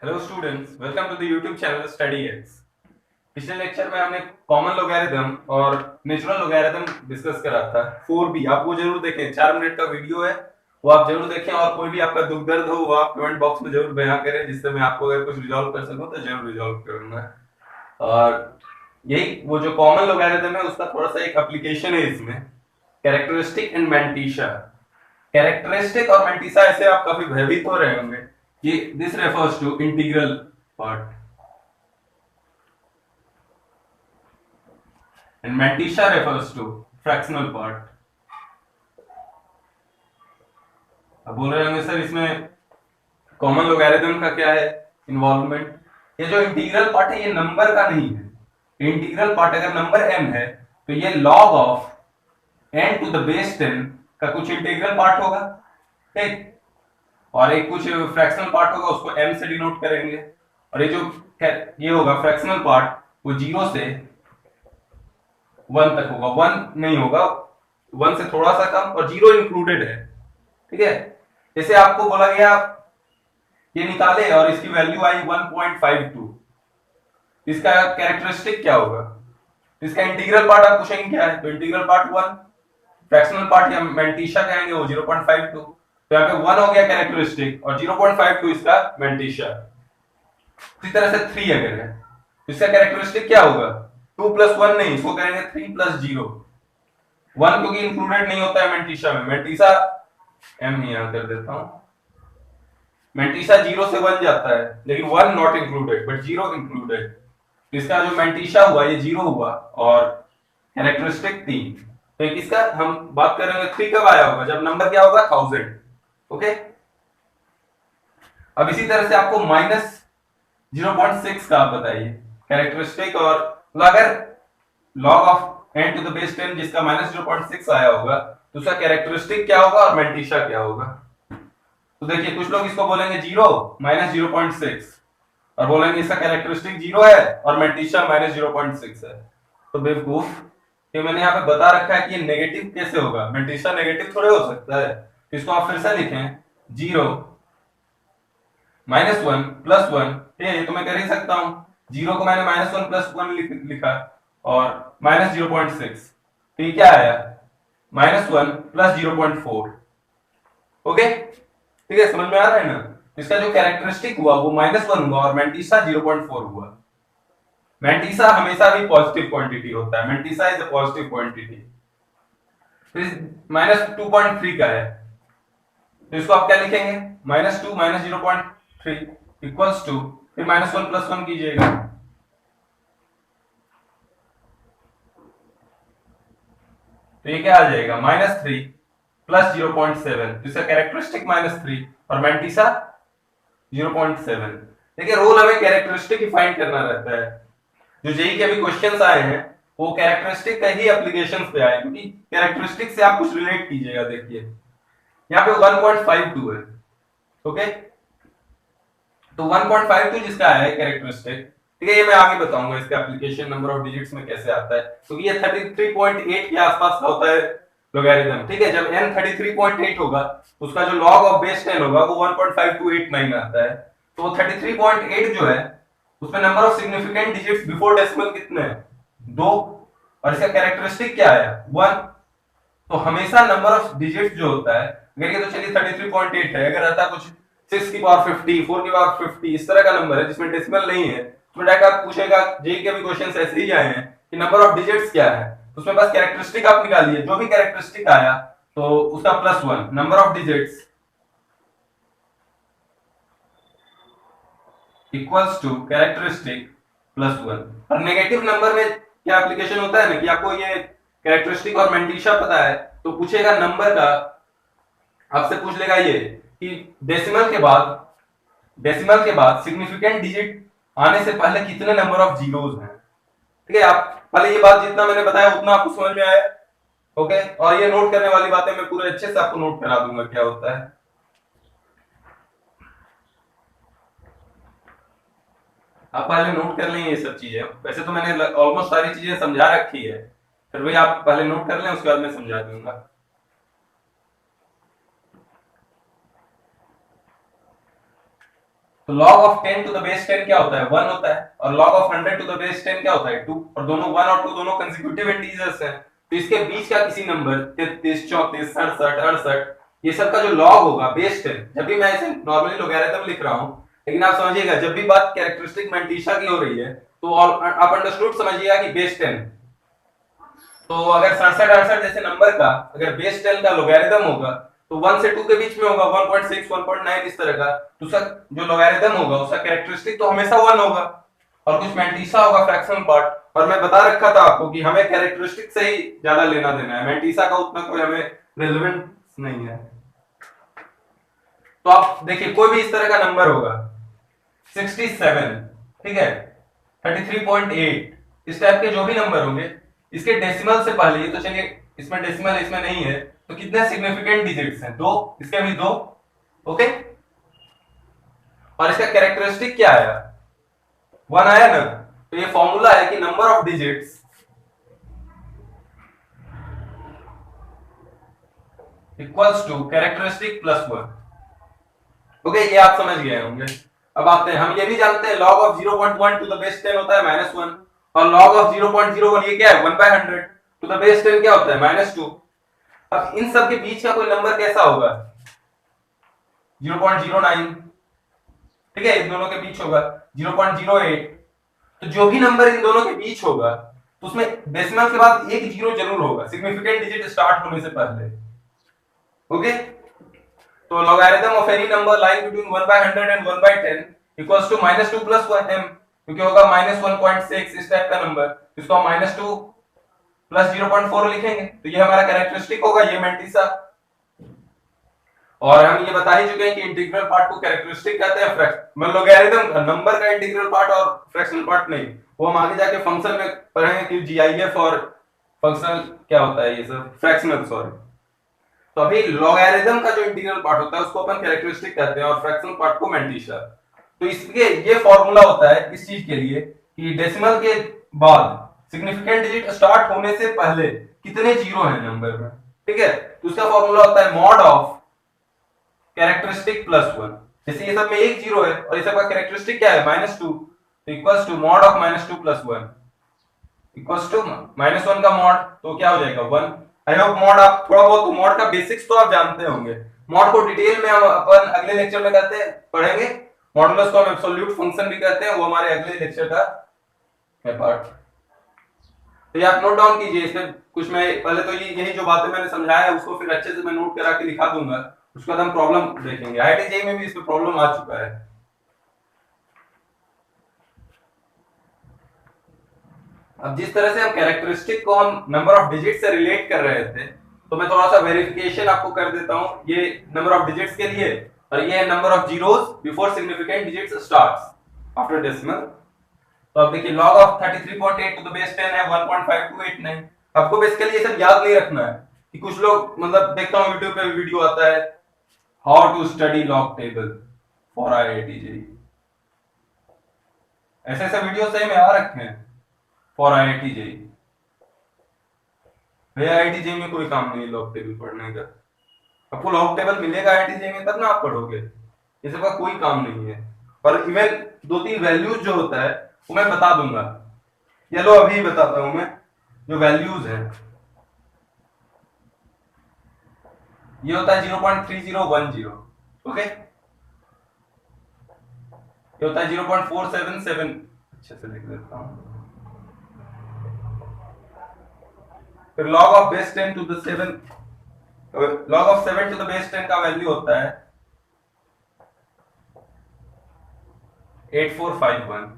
Hello students, welcome to the YouTube channel study X. पिछले lecture में हमने common logarithm और नेचुरल लोगैरिथम डिस्कस करा था 4b। आप वो जरूर देखें, 4 मिनट का वीडियो है, वो आप जरूर देखें। और कोई भी आपका दुख दर्द हो वो आप कमेंट बॉक्स में जरूर बयां करें, जिससे मैं आपको अगर कुछ रिजॉल्व कर सकूं तो जरूर रिजॉल्व करूंगा। और यही वो जो कॉमन लोगैरिथम है उसका थोड़ा सा एक एप्लीकेशन है इसमें, कैरेक्टरिस्टिक एंड मैंटिसा। कैरेक्टरिस्टिक और मैंटिसा ऐसे आप काफी भयभीत हो रहे होंगे कि this refers to integral part and Mantisha refers to fractional part। अब बोल रहे होंगे सर इसमें कॉमन लोगैरिथम का क्या है इन्वॉल्वमेंट। ये जो इंटीग्रल पार्ट है ये नंबर का नहीं है। इंटीग्रल पार्ट अगर नंबर m है तो ये log of n to the base 10 का कुछ इंटीग्रल पार्ट होगा, ठीक। और एक कुछ फ्रैक्शनल पार्ट होगा, उसको m से डिनोट करेंगे। और ये जो ये होगा फ्रैक्शनल पार्ट, वो 0 से 1 तक होगा। 1 नहीं होगा, 1 से थोड़ा सा कम, और 0 इंक्लूडेड है, ठीक है। जैसे आपको बोला गया ये निकाले और इसकी वैल्यू आई 1.52, इसका कैरेक्टरिस्टिक क्या होगा। इसका इंटीग्रल पार्ट आप पूछेंगे क्या है, तो इंटीग्रल पार्ट 1, फ्रैक्शनल पार्ट या मैंटिसा कहेंगे वो 0.52। तो यहाँ पे 1 हो गया कैरेक्टरिस्टिक और 0.52 इसका मैंटिसा। इसी तरह से 3 अगर है तो इसका कैरेक्टरिस्टिक क्या होगा, 2 प्लस 1 नहीं, इसको करेंगे 3 प्लस 0। 1 क्योंकि इंक्लूडेड नहीं होता है मैंटिसा में, मैंटिसा m ही यहां कर देता हूं। मैंटिसा 0 से 1 जाता है, लेकिन 1 नॉट इंक्लूडेड बट 0 इंक्लूडेड। इसका जो मैंटिसा हुआ ये 0 हुआ और कैरेक्टरिस्टिक 3। तो इसका हम बात करेंगे 3 कब आया होगा, जब नंबर क्या होगा 1000। ओके, अब इसी तरह से आपको माइनस 0.6 का आप बताइए कैरेक्टरिस्टिक। और अगर log of n to the base 10 जिसका माइनस 0.6 आया होगा तो उसका कैरेक्टरिस्टिक क्या होगा और मैंटिसा क्या होगा। तो देखिए कुछ लोग इसको बोलेंगे 0 माइनस 0.6 और बोलेंगे इसका कैरेक्टरिस्टिक 0 है और मैंटिसा माइनस 0.6 है। तो बेवकूफ, ये मैंने यहाँ पे बता रखा है कि ये नेगेटिव कैसे होगा, मैंटिसा नेगेटिव थोड़े हो सकता है। तो इसको आप फिर से लिखें 0 माइनस 1 प्लस 1, ठीक है, ये तो मैं कर ही सकता हूं। 0 को मैंने माइनस 1 प्लस 1 लिखा और माइनस 0.6, तो ये क्या आया माइनस 1 प्लस 0.4। ओके, ठीक है, समझ में आ रहा है ना। इसका जो कैरेक्टरिस्टिक हुआ वो माइनस 1 हुआ और मैंटिसा 0.4 हुआ। मैंटिसा हमेशा भी पॉजिटिव क्वांटिटी होता है, mantissa is a positive quantity. Minus 2.3 का है तो इसको आप क्या लिखेंगे, माइनस 2 माइनस 0.3 इक्वल्स टू, फिर माइनस 1 प्लस 1 कीजिएगा, तो ये क्या आ जाएगा माइनस 3 प्लस 0.7। इसका कैरेक्टरिस्टिक माइनस 3 और मैंटिसा 0.7। देखिए रोल हमें कैरेक्टरिस्टिक ही फाइंड करना रहता है। जो जेई के अभी क्वेश्चंस आए हैं वो कैरेक्टरिस्टिक का ही एप्लीकेशंस पे आए, क्योंकि कैरेक्टरिस्टिक से आप कुछ रिलेट कीजिएगा। देखिए यहाँ पे 1.52 है, ओके, तो 1.52 जिसका है कैरेक्टरिस्टिक, ठीक है, ये मैं आगे बताऊंगा इसका एप्लीकेशन नंबर ऑफ डिजिट्स में कैसे आता है, क्योंकि ये 33.8 के आसपास का होता है लोगैरिथम, ठीक है। जब n 33.8 होगा उसका जो log ऑफ बेस 10 होगा वो 1.5289 आता है। तो 33.8 जो है उसमें number of significant digits before decimal कितने हैं, 2। और इसका कैरेक्टरिस्टिक क्या है 1। तो हमेशा नंबर ऑफ डिजिट्स जो होता है, अगर ये तो चलिए 33.8 है, अगर रहता कुछ 6 की पावर 50, 4 की पावर 50 इस तरह का नंबर है जिसमें डेसिमल नहीं है, तो डायरेक्ट आप पूछेगा, जेई के भी क्वेश्चंस ऐसे ही आए हैं कि नंबर ऑफ डिजिट्स क्या है, तो उसमें बस कैरेक्टरिस्टिक आप निकालिए, जो भी कैरेक्टरिस्टिक आया तो उसका plus 1 number of digits equals to characteristic plus 1। और नेगेटिव नंबर में क्या एप्लीकेशन होता है ना कि आपको ये कैरेक्टरिस्टिक और मैंटिसा पता है तो पूछेगा नंबर का, आपसे पूछ लेगा ये कि डेसिमल के बाद सिग्निफिकेंट डिजिट आने से पहले कितने नंबर ऑफ जीरोस हैं, ठीक है। आप पहले ये बात जितना मैंने बताया उतना आपको समझ में आया, ओके। और ये नोट करने वाली बातें मैं पूरे अच्छे से आपको नोट करा दूंगा क्या होता है। आप पहले नोट कर लें ये सब चीजें, वैसे तो मैंने ऑलमोस्ट सारी चीजें समझा रखी है, फिर भी आप पहले नोट कर लें उसके बाद मैं समझा दूंगा। तो log of 10 to the base 10 क्या होता है 1 होता है, और log of 100 to the base 10 क्या होता है 2, और दोनों 1 और 2 दोनों कंसेक्यूटिव इंटीजर्स हैं, तो इसके बीच का किसी नंबर 33 34 67 68 ये सब का जो log होगा बेस 10, जब भी मैं इसे नॉर्मली लोगैरिथम लिख रहा हूं, लेकिन आप समझिएगा जब भी बात कैरेक्टरिस्टिक मैंटिसा की हो रही है तो आप अंडरस्टूड समझिएगा कि बेस 10, तो अगर 67 68 जैसे नंबर का अगर बेस 10 का लोगैरिथम होगा तो 1 से 2 के बीच में होगा 1.6 1.9 इस तरह का, तो उसका जो लोगैरिथम होगा उसका कैरेक्टरिस्टिक तो हमेशा 1 होगा, और कुछ मैंटिसा होगा फ्रैक्शनल पार्ट, और मैं बता रखा था आपको कि हमें कैरेक्टरिस्टिक से ही ज्यादा लेना देना है, मैंटिसा का उतना कोई हमें रेलेवेंस नहीं है। तो आप देखिए कोई भी इस तरह का नंबर होगा 67, ठीक है 33.8, इस टाइप के जो भी नंबर होंगे इसके डेसिमल से पहले, तो चलिए इसमें डेसिमल इसमें नहीं है, तो कितने सिग्निफिकेंट डिजिट्स हैं 2, इसके भी 2, ओके, और इसका कैरेक्टरिस्टिक क्या आया 1 आया ना, तो ये फॉर्मूला है कि number of digits equals to characteristic plus 1, okay, ये आप समझ गए होंगे। अब आते हैं, हम ये भी जानते हैं log of 0.1 to the base 10 होता है -1, और log of 0.01 ये क्या है 1/100 टू द बेस 10 क्या होता है -2। अब इन सब के बीच का कोई नंबर कैसा होगा 0.09, ठीक है, इन दोनों के बीच होगा 0.08, तो जो भी नंबर इन दोनों के बीच होगा तो उसमें डेसिमल के बाद एक जीरो जरूर होगा सिग्निफिकेंट डिजिट स्टार्ट होने से पहले, ओके। तो logarithm of any number lying between 1/100 and 1/10 equals to -2 plus 1m, क्योंकि होगा -1.6 इस टाइप का नंबर, इसको हम -2 प्लस 0.4 लिखेंगे, तो ये हमारा कैरेक्टरिस्टिक होगा, ये मैंटिसा। और हम ये बता ही चुके हैं कि इंटीग्रल पार्ट को कैरेक्टरिस्टिक कहते हैं, मतलब लोगैरिथम का नंबर का इंटीग्रल पार्ट और फ्रैक्शनल पार्ट नहीं, वो हम आगे जाके फंक्शन में पढ़ेंगे कि जीआईएफ और फंक्शनल क्या होता है, ये सब फ्रैक्शनल, सॉरी। तो अभी लॉगरिथम का जो इंटीग्रल पार्ट होता है उसको अपन कैरेक्टरिस्टिक कहते हैं और फ्रैक्शनल पार्ट को मैंटिसा। तो इसके ये फॉर्मूला होता है इस चीज के लिए कि डेसिमल के बाद सिग्निफिकेंट डिजिट स्टार्ट होने से पहले कितने जीरो हैं नंबर में, ठीक है, तो उसका फॉर्मूला होता है मॉड ऑफ कैरेक्टरिस्टिक प्लस 1, जैसे ये सब में एक जीरो है और ये सब का कैरेक्टरिस्टिक क्या है -2, तो equals to mod of -2 plus 1 equals to -1 का मॉड, तो क्या हो जाएगा 1। आई होप मॉड आप थोड़ा बहुत तो मॉड का बेसिक्स तो आप जानते होंगे, मॉड को डिटेल में हम अपन अगले लेक्चर में कहते हैं पढ़ेंगे, मॉडुलस को हम एब्सोल्यूट फंक्शन भी कहते हैं, वो हमारे अगले लेक्चर का है पार्ट। तो ये आप नोट डाउन कीजिए, इसमें कुछ मैं पहले तो यही जो बातें मैंने समझाया है उसको फिर अच्छे से मैं नोट करा के दिखा दूंगा, उसके बाद हम प्रॉब्लम देखेंगे। आईआईटी जेईई में भी इसमें प्रॉब्लम आ चुका है। अब जिस तरह से हम कैरेक्टरिस्टिक को हम नंबर ऑफ डिजिट से रिलेट कर रहे थे, तो मैं थोड़ा सा वेरिफिकेशन आपको कर देता हूं, ये नंबर ऑफ डिजिट्स के लिए, और ये है number of zeros before significant digits starts after decimal. तो अब देखिए log of 33.8 to the base 10 है 1.5289। आपको बेसिकली ये सब याद नहीं रखना है कि कुछ लोग, मतलब देखता हूं यूट्यूब पे वीडियो आता है how to study log table for IIT JEE, ऐसे ऐसे वीडियो सही में आ रखे हैं फॉर आईआईटी जेईई। भैया आईआईटी जेईई में कोई काम नहीं है लॉग टेबल पढ़ने का, आपको लॉग टेबल मिलेगा आईआईटी जेईई में तब ना आप पढ़ोगे, ये सब का कोई काम नहीं है। और इवन 2-3 वैल्यूज जो होता है वो मैं बता दूंगा, ये लो अभी बताता हूं मैं जो वैल्यूज है। ये होता है 0.3010, ओके, ये होता है 0.477, अच्छे से लिख देता हूं, फिर log of base 10 to the 7, log of 7 to the base 10 का वैल्यू होता है 8451।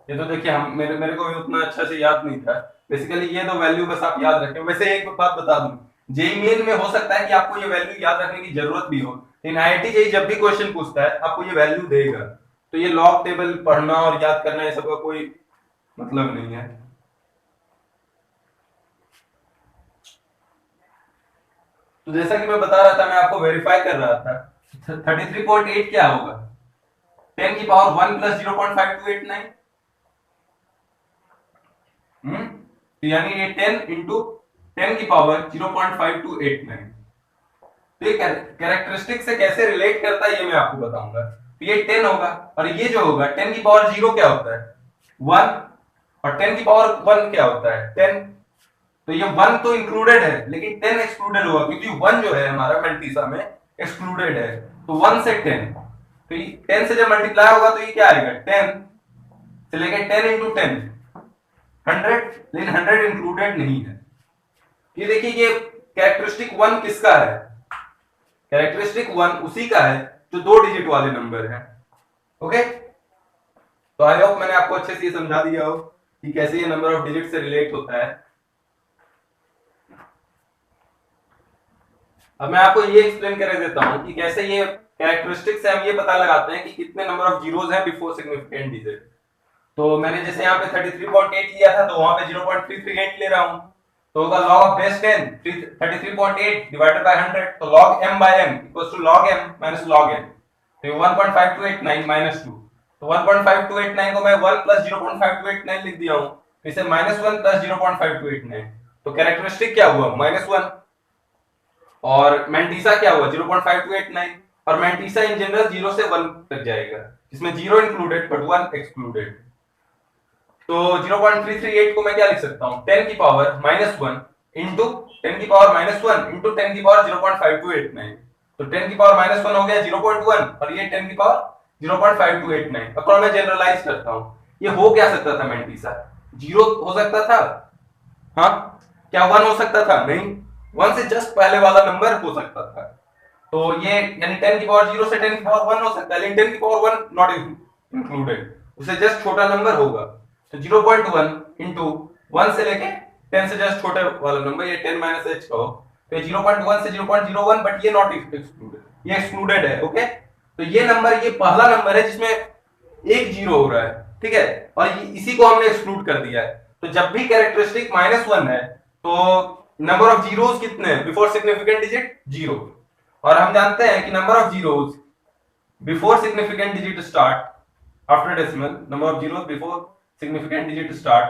ये तो देखिए हम मेरे को भी उतना अच्छा से याद नहीं था, बेसिकली ये तो वैल्यू बस आप याद रखें। वैसे एक बात बता दूं, जेईई मेन में हो सकता है कि आपको ये वैल्यू याद रखने की जरूरत भी हो, लेकिन आईआईटी जेईई जब भी क्वेश्चन पूछता है आपको ये वैल्यू देगा, तो ये लॉग टेबल पढ़ना और याद करना ये सब का कोई मतलब नहीं है। तो जैसा कि मैं बता रहा था, मैं आपको वेरीफाई कर रहा था, 33.8 क्या होगा 10 की पावर 1 प्लस 0.5289, तो यानी ये 10 इंटू 10 की पावर 0.5289। तो ये कैरेक्टरिस्टिक से कैसे रिलेट करता है ये मैं आपको बताऊंगा। तो ये 10 होगा, और ये जो होगा 10 की पावर 0 क्या होता है 1, और 10 की पावर 1 क्या होता है 10। तो ये 1 तो इंक्लूडेड है लेकिन 10 एक्सक्लूडेड होगा, क्योंकि 1 जो है हमारा मैंटीसा में एक्सक्लूडेड है। तो 1 से 10, तो ये 10 से जब मल्टीप्लाई होगा तो ये क्या आएगा 10 से लेके 10 इंटू 10 100, लेकिन 100 इंक्लूडेड नहीं है। ये देखिए ये कैरेक्टरिस्टिक 1 किसका है, कैरेक्टरिस्टिक 1 उसी का है जो 2 डिजिट वाले नंबर है। ओके, तो आई होप मैंने आपको अच्छे से ये समझा दिया हो कि कैसे ये नंबर ऑफ डिजिट से रिलेट होता है। अब मैं आपको ये एक्सप्लेन कर देता हूं कि कैसे ये कैरेक्टरिस्टिक से हम ये पता लगाते हैं कि कितने नंबर ऑफ जीरोस हैं बिफोर सिग्निफिकेंट डिजिट। तो मैंने जैसे यहाँ पे 33.8 लिया था, तो वहां पे 0.338 ले रहा हूं, तो होगा log of base 10 33.8 divided by 100, तो log m by m equals to log m minus log n, तो ये 1.5289 माइनस 2, तो 1.5289 को मैं 1 प्लस 0.5289 लिख दिया हूं, इसे माइनस 1 प्लस 0.5289, तो कैरेक्टरिस्टिक क्या हुआ माइनस 1, और मैंटीसा क्या हुआ 0.5289, और मैंटीसा इन जनरल 0 से 1 तक जाएगा, जिसमें 0 इंक्लूडेड बट 1 एक्सक्लूडेड। तो 0.338 को मैं क्या लिख सकता हूं 10 की पावर माइनस 1 इंटू 10 की पावर माइनस 1 इंटू 10 की पावर 0.5289, तो 10 की पावर माइनस 1 हो गया 0.1, और ये 10 की पावर 0.5289। अब मैं जनरलाइज करता हूं, ये हो क्या सकता था मैंटीसा, 0 हो सकता था, हाँ क्या 1 हो सकता था, नहीं, 1 से जस्ट पहले वाला नंबर हो सकता था। तो ये यानी 10 की पावर 0 से 10 की पावर 1 हो सकता है, लेकिन 10 की पावर 1 नॉट इंक्लूडेड, उसे जस्ट छोटा नंबर होगा। तो 0.1 इंटू 1 से लेके 10 से जस्ट छोटे वाला नंबर, ये 10 माइनस h कहो, तो 0.1 से 0.01, बट ये नॉट एक्सक्लूडेड, ये एक्सक्लूडेड है। ओके, तो ये नंबर, ये पहला नंबर है जिसमें एक जीरो हो रहा है, ठीक है, और इसी को हमने एक्सक्लूड कर दिया है। तो जब भी कैरेक्टरिस्टिक -1 है तो नंबर ऑफ जीरोस कितने हैं बिफोर सिग्निफिकेंट डिजिट 0, और हम जानते हैं कि number of zeros before significant digit start after decimal, number of zeros before significant digit start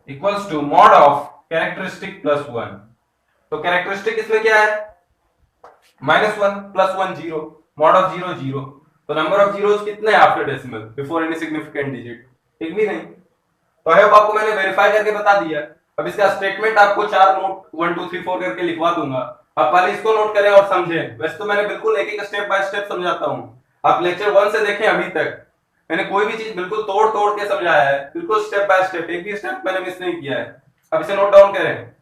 equals to mod of characteristic plus 1। तो कैरेक्टरिस्टिक इसमें क्या है -1 प्लस 1 0, मॉड ऑफ 0 0, तो नंबर ऑफ जीरोस कितने हैं after decimal before any significant digit, एक भी नहीं। तो आई होप आपको मैंने वेरीफाई करके बता दिया। अब इसका स्टेटमेंट आपको 4 नोट 1 2 3 4 करके लिखवा दूंगा, आप पहले इसको नोट करें और समझें। वैसे तो मैंने बिल्कुल एक एक स्टेप बाय स्टेप समझाता हूं, आप लेक्चर 1 से देखें अभी तक मैंने कोई भी चीज बिल्कुल तोड़ तोड़ के समझाया है, बिल्कुल स्टेप बाय स्टेप, एक भी स्टेप मैंने मिस नहीं किया है। अब इसे नोट डाउन करें।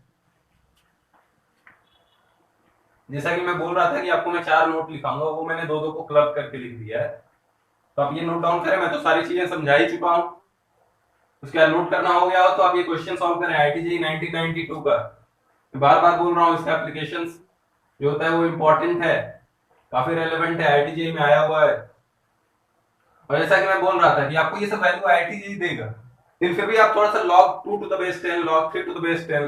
जैसा कि मैं बोल रहा था कि आपको मैं 4 नोट लिखाऊंगा, वो मैंने दो दो को क्लब करके लिख दिया है, तो आप ये नोट डाउन करें। मैं तो सारी चीजें समझा ही चुका हूं, उसके बाद नोट करना हो गया हो तो आप ये क्वेश्चन सॉल्व करें आईटीजेई 1992 का। मैं बार बार बोल रहा हूँ, इसका एप्लीकेशंस जो होता है वो इंपॉर्टेंट है, काफी रेलेवेंट है, आईटीजेई में आया हुआ है। और जैसा कि मैं बोल रहा था कि आपको ये सब वैल्यू आईटीजेई देगा, लेकिन फिर भी आप थोड़ा सा log 2 to the base 10, log 3 to the base 10,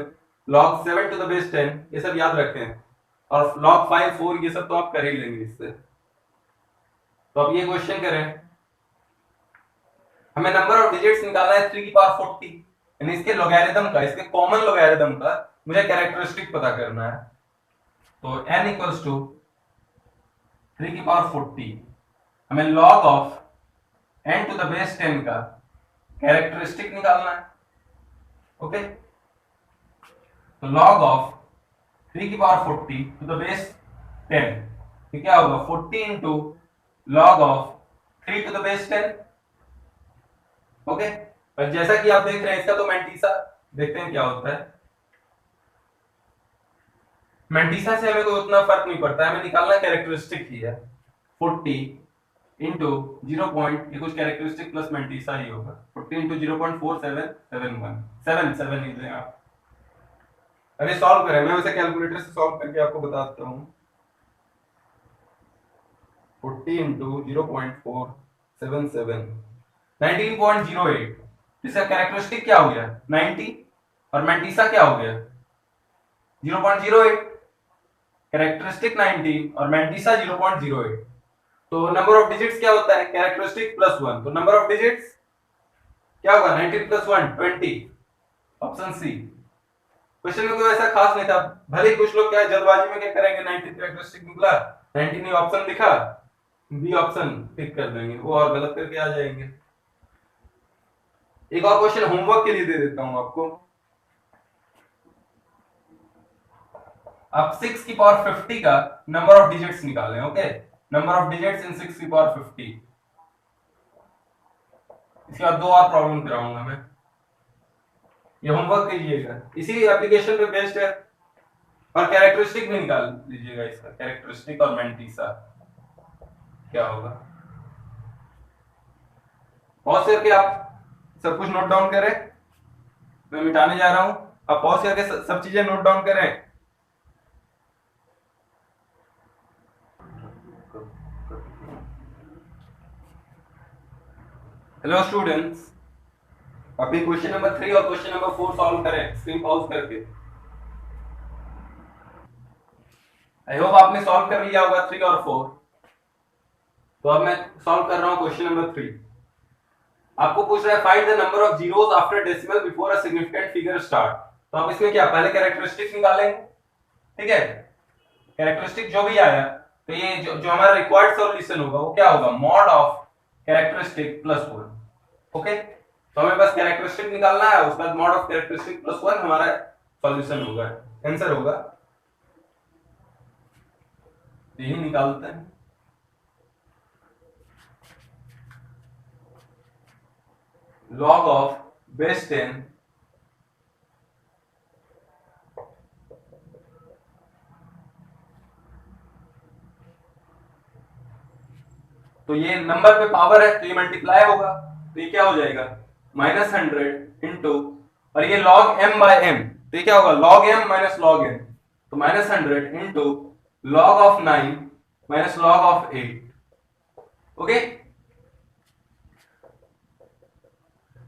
log 7 to the base 10 ये सब याद रखें, और log 5 4 ये सब तो आप कर ही लेंगे इससे। तो अब ये क्वेश्चन करें, हमें नंबर ऑफ डिजिट्स निकालना है 3 की पावर 40, यानी इसके लोगैरिथम का, इसके कॉमन लोगैरिथम का मुझे कैरेक्टरिस्टिक पता करना है। तो n इक्वल्स टू 3 की पावर 40, हमें log of n to the base 10 का कैरेक्टरिस्टिक निकालना है। ओके, तो log ऑफ 3 की पावर 40 टू द बेस 10, ये क्या होगा 40 into log of 3 to the base 10। Okay, और जैसा कि आप देख रहे हैं इसका तो मैंटीसा देखते हैं क्या होता है। मैंटीसा से हमें कोई उतना फर्क नहीं पड़ता है, हमें निकालना कैरेक्टरिस्टिक ही है। 40 इंटू 0 पॉइंट, ये कुछ कैरेक्टरिस्टिक प्लस मैंटीसा ही होगा, 40 इंटू 0.4771 77 ही दें आप। अरे सॉल्व करें, मैं वैसे कैलकुलेटर से सॉल्व करके आपको बताता हूँ। 40 इंटू 0.477 19.08, इसका कैरेक्टरिस्टिक क्या हो गया 90, और मैंटीसा क्या हो गया 0.08, कैरेक्टरिस्टिक 90 और मैंटीसा 0.08। तो नंबर ऑफ डिजिट्स क्या होता है कैरेक्टरिस्टिक प्लस 1, तो नंबर ऑफ डिजिट्स क्या होगा 19 प्लस 1 20, ऑप्शन सी क्वेश्चन में कोई ऐसा खास नहीं था, भले ही कुछ लोग क्या है जल्दबाजी में क्या करेंगे 90 कैरेक्टरिस्टिक निकला 90 नहीं ऑप्शन दिखा बी ऑप्शन पिक कर देंगे, वो और गलत करके आ जाएंगे। एक और क्वेश्चन होमवर्क के लिए दे देता हूं आपको। आप 6 की पावर 50 का नंबर ऑफ डिजिट्स निकालें। Okay, number of digits in 6 की पावर 50। इसके बाद दो और प्रॉब्लम कराऊंगा मैं, ये होमवर्क कीजिएगा, इसी एप्लीकेशन पे बेस्ड है। और कैरेक्टरिस्टिक भी निकाल लीजिएगा इसका, कैरेक्टरिस्टिक और मैंटीसा क्या होगा। पॉज करके आप सब कुछ नोट डाउन करें, मैं मिटाने जा रहा हूं, आप पॉज करके सब चीजें नोट डाउन करें। हेलो स्टूडेंट्स, अभी क्वेश्चन नंबर 3 और क्वेश्चन नंबर 4 सॉल्व करें स्क्रीन पॉज करके। आई होप आपने सॉल्व कर लिया होगा 3 और 4। तो अब मैं सॉल्व कर रहा हूं क्वेश्चन नंबर 3। आपको पूछ रहा है find the number of zeros after decimal before a significant figure start. तो आप इसमें क्या पहले कैरेक्टरिस्टिक निकालेंगे, ठीक है। कैरेक्टरिस्टिक जो भी आया तो ये जो हमारा रिक्वायर्ड सॉल्यूशन होगा वो क्या होगा, mod of characteristic plus 1। Okay, तो हमें बस कैरेक्टरिस्टिक निकालना है, उसके बाद मॉड ऑफ कैरेक्टरिस्टिक प्लस 1 हमारा सॉल्यूशन होगा, आंसर होगा। यही निकालते हैं। log of base 10 तो ये नंबर पे पावर है तो ये मल्टीप्लाई होगा, तो ये क्या हो जाएगा -100 इंटू, और ये log m बाय m, तो ये क्या होगा log m minus log n, तो -100 into log of 9 minus log of 8। Okay,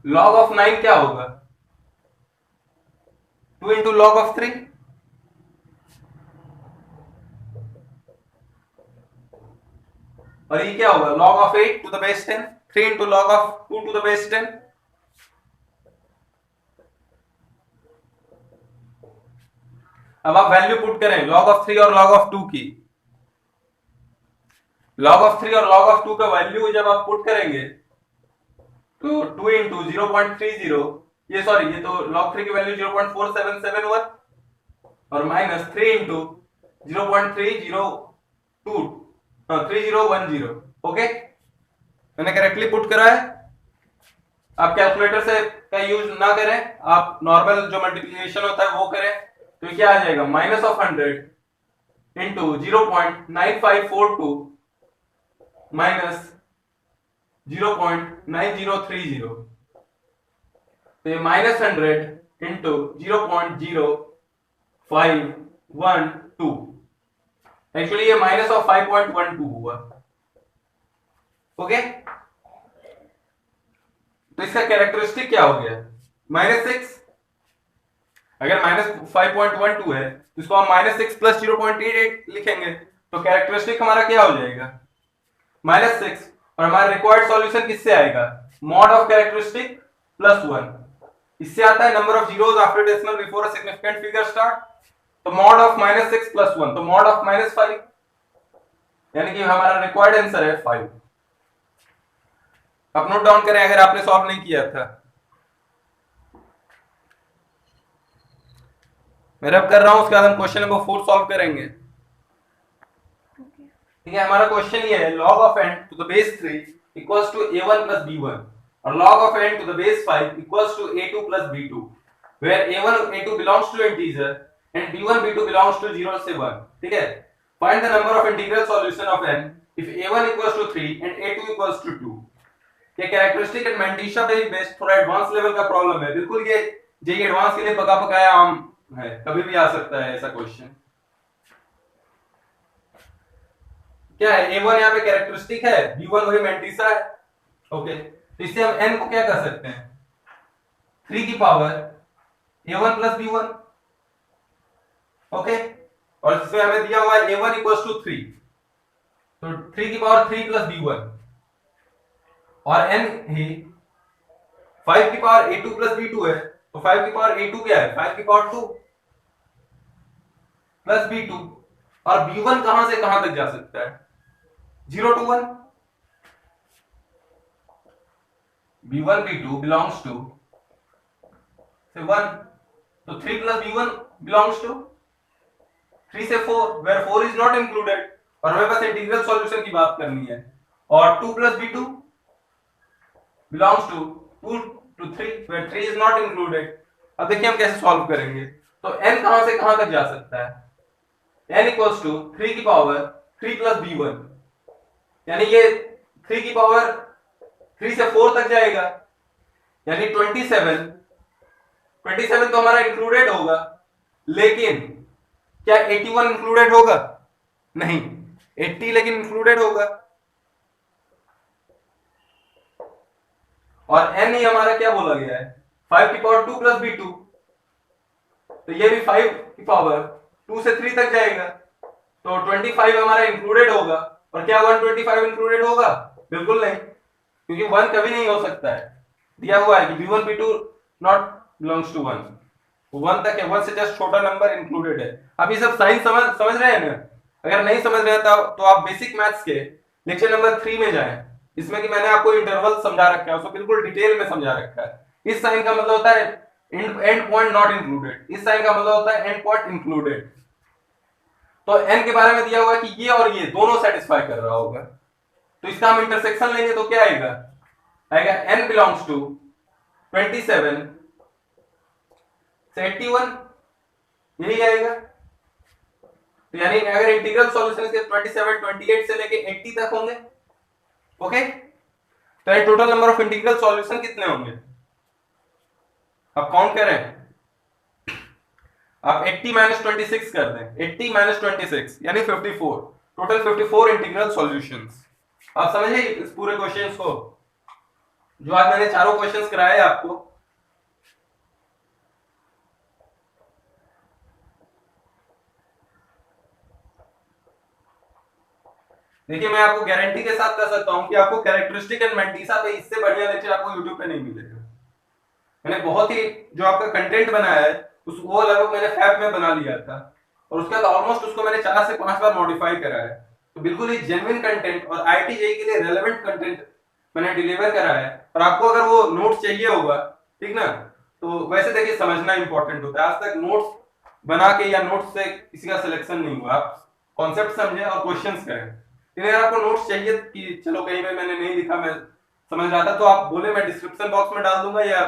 log of 9 क्या होगा 2 इंटू log ऑफ 3, और ये क्या होगा log of 8 to the base 10, 3 into log of 2 to the base 10। अब आप वैल्यू पुट करें log ऑफ 3 और log ऑफ 2 की। log ऑफ 3 और log ऑफ 2 का वैल्यू जब आप पुट करेंगे तो 2 इंटू 0.30, ये सॉरी ये तो log 3 की वैल्यू 0.4771 और माइनस 3 इंटू 0.302 3010। ओके, मैंने करेक्टली पुट करा है। आप कैलकुलेटर से का यूज ना करें, आप नॉर्मल जो मल्टीप्लिकेशन होता है वो करें, तो क्या आ जाएगा -100 इंटू 0.9542 माइनस 0.9030, तो ये -100 इंटू 0.0512, एक्चुअली ये माइनस ऑफ 5.12 हुआ। ओके, तो इसका कैरेक्टरिस्टिक क्या हो गया -6। अगर -5.12 है तो इसको हम -6 प्लस 0.88 लिखेंगे, तो कैरेक्टरिस्टिक हमारा क्या हो जाएगा -6, और हमारा रिक्वायर्ड सॉल्यूशन किससे आएगा मॉड ऑफ कैरेक्टरिस्टिक प्लस 1। इससे आता है number of zeros after decimal before a significant figure start, तो मॉड ऑफ -6 प्लस 1 तो मॉड ऑफ -5, यानी कि हमारा रिक्वायर्ड आंसर है 5। आप नोट डाउन करें अगर आपने सॉल्व नहीं किया था। मैं रब कर रहा हूं, उसके बाद हम क्वेश्चन नंबर 4 सॉल्व करेंगे। ठीक है, हमारा क्वेश्चन ये है log of n to the base 3 equals to a1 plus b1 और log of n to the base 5 equals to a2 plus b2, where a1 और a2 belongs to integer and b1 b2 belongs to 0 से 1। ठीक है, find the number of integral solution of n if a1 equals to 3 and a2 equals to 2। ये characteristic and mantissa पे भी based थोड़ा advance level का problem है, बिल्कुल ये जेईई एडवांस के लिए पका पकाया आम है, कभी भी आ सकता है ऐसा क्वेश्चन। क्या है a1 यहाँ पे कैरेक्टरिस्टिक है, b1 वही मैंटीसा है। ओके, तो इससे हम n को क्या कर सकते हैं 3 की power a1 plus b1। Okay, और इसमें हमें दिया हुआ है a1 इक्वल्स टू 3, तो 3 की पावर 3 प्लस b1 और n ही 5 की पावर a2 प्लस b2 है, तो 5 की पावर a2 क्या है 5 की पावर 2, प्लस B2, और B1 कहां से कहां तक जा सकता है? 0 to 1, B1 B2 belongs to say 1, तो 3 plus B1 belongs to 3 से 4, where 4 is not included, और हमें बस इंटीग्रल सॉल्यूशन की बात करनी है, और 2 plus B2 belongs to 2 to 3, where 3 is not included। अब देखिए हम कैसे सॉल्व करेंगे। तो n कहां से कहां तक जा सकता है? n equals to 3 की पावर 3 plus B1, यानी ये 3 की पावर 3 से 4 तक जाएगा, यानी 27। 27 तो हमारा इंक्लूडेड होगा, लेकिन क्या 81 इंक्लूडेड होगा? नहीं, 80 लेकिन इंक्लूडेड होगा। और n ही हमारा क्या बोला गया है? 5 की पावर 2 प्लस B2, तो ये भी 5 की पावर 2 से 3 तक जाएगा, तो 25 हमारा इंक्लूडेड होगा। और क्या 125 इंक्लूडेड होगा? बिल्कुल नहीं, क्योंकि 1 कभी नहीं हो सकता है। दिया हुआ है कि B1 B2 not belongs to 1, 1 तक है, 1 से जस्ट छोटा नंबर इंक्लूडेड है। अब ये सब साइन समझ रहे हैं ना? अगर नहीं समझ रहे तो आप बेसिक मैथ्स के लेक्चर नंबर 3 में जाएं, इसमें कि मैंने आपको इंटरवल समझा रखा है, उसको बिल्कुल डिटेल में समझा रखा है। इस साइन का मतलब होता है एंड पॉइंट नॉट इंक्लूडेड, इस साइन का मतलब होता है एंड पॉइंट इंक्लूडेड। तो n के बारे में दिया हुआ है कि ये और ये दोनों सेटिस्फाई कर रहा होगा, तो इसका हम इंटरसेक्शन लेंगे तो क्या आएगा? आएगा n बिलोंग्स टू 27 से 81, यही आएगा। तो यानी अगर इंटीग्रल सॉल्यूशन इसके 27 28 से लेके 80 तक होंगे, ओके, तो total number of integral solution कितने होंगे? आप काउंट करें, आप 80 माइनस 26 कर दें, 80 माइनस 26 यानी 54, टोटल 54 इंटीग्रल सॉल्यूशंस। आप समझे इस पूरे क्वेश्चंस को, जो आज मैंने चारों क्वेश्चंस कराए आपको। देखिए मैं आपको गारंटी के साथ कह सकता हूं कि आपको कैरेक्टरिस्टिक एंड मैंटिसा पे इससे बढ़िया लेक्चर आपको YouTube पे नहीं मिलेगा। मैंने बहुत ही जो आपका कंटेंट बनाया है उस वो लगभग मैंने फैब में बना लिया था, और उसके बाद ऑलमोस्ट उसको मैंने 4 से 5 बार मॉडिफाई करा है। तो बिल्कुल ही जेन्युइन कंटेंट और आईआईटी जेईई के लिए रेलेवेंट कंटेंट मैंने डिलीवर करा है। और आपको अगर वो नोट्स चाहिए होगा, ठीक ना, तो वैसे देखिए समझना इंपॉर्टेंट होता है। आज तक नोट्स बना के या नोट्स से किसी का सिलेक्शन नहीं हुआ। आप कॉन्सेप्ट समझे और क्वेश्चंस करें। अगर आपको नोट्स चाहिए कि चलो कहीं पे मैंने नहीं लिखा, मैं समझ रहा था, तो आप बोले, मैं डिस्क्रिप्शन बॉक्स में डाल दूंगा या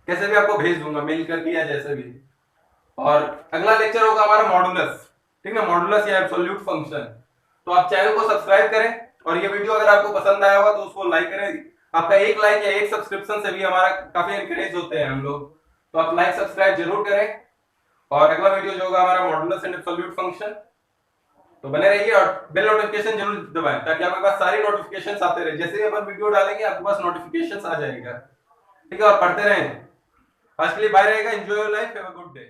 कैसे भी आपको भेज दूंगा, मेल करके या जैसे भी। और अगला लेक्चर होगा हमारा मॉडुलस, ठीक है, मॉडुलस या एब्सोल्यूट फंक्शन। तो आप चैनल को सब्सक्राइब करें, और ये वीडियो अगर आपको पसंद आया होगा तो उसको लाइक करें। आपका एक लाइक या एक सब्सक्रिप्शन से भी हमारा काफी एनकरेज होते हैं हम लोग, तो आप लाइक सब्सक्राइब जरूर करें। और अगला वीडियो जो होगा हमारा मॉडुलस एंड एब्सोल्यूट फंक्शन, तो बने रहिए और बेल नोटिफिकेशन जरूर दबाएं ताकि आपके पास सारी नोटिफिकेशंस आते रहे। जैसे ही अपन वीडियो डालेंगे आपके पास नोटिफिकेशंस आ जाएगा, ठीक है। और पढ़ते रहें। आज के लिए बाय रहेगा। Enjoy your life, have a good day.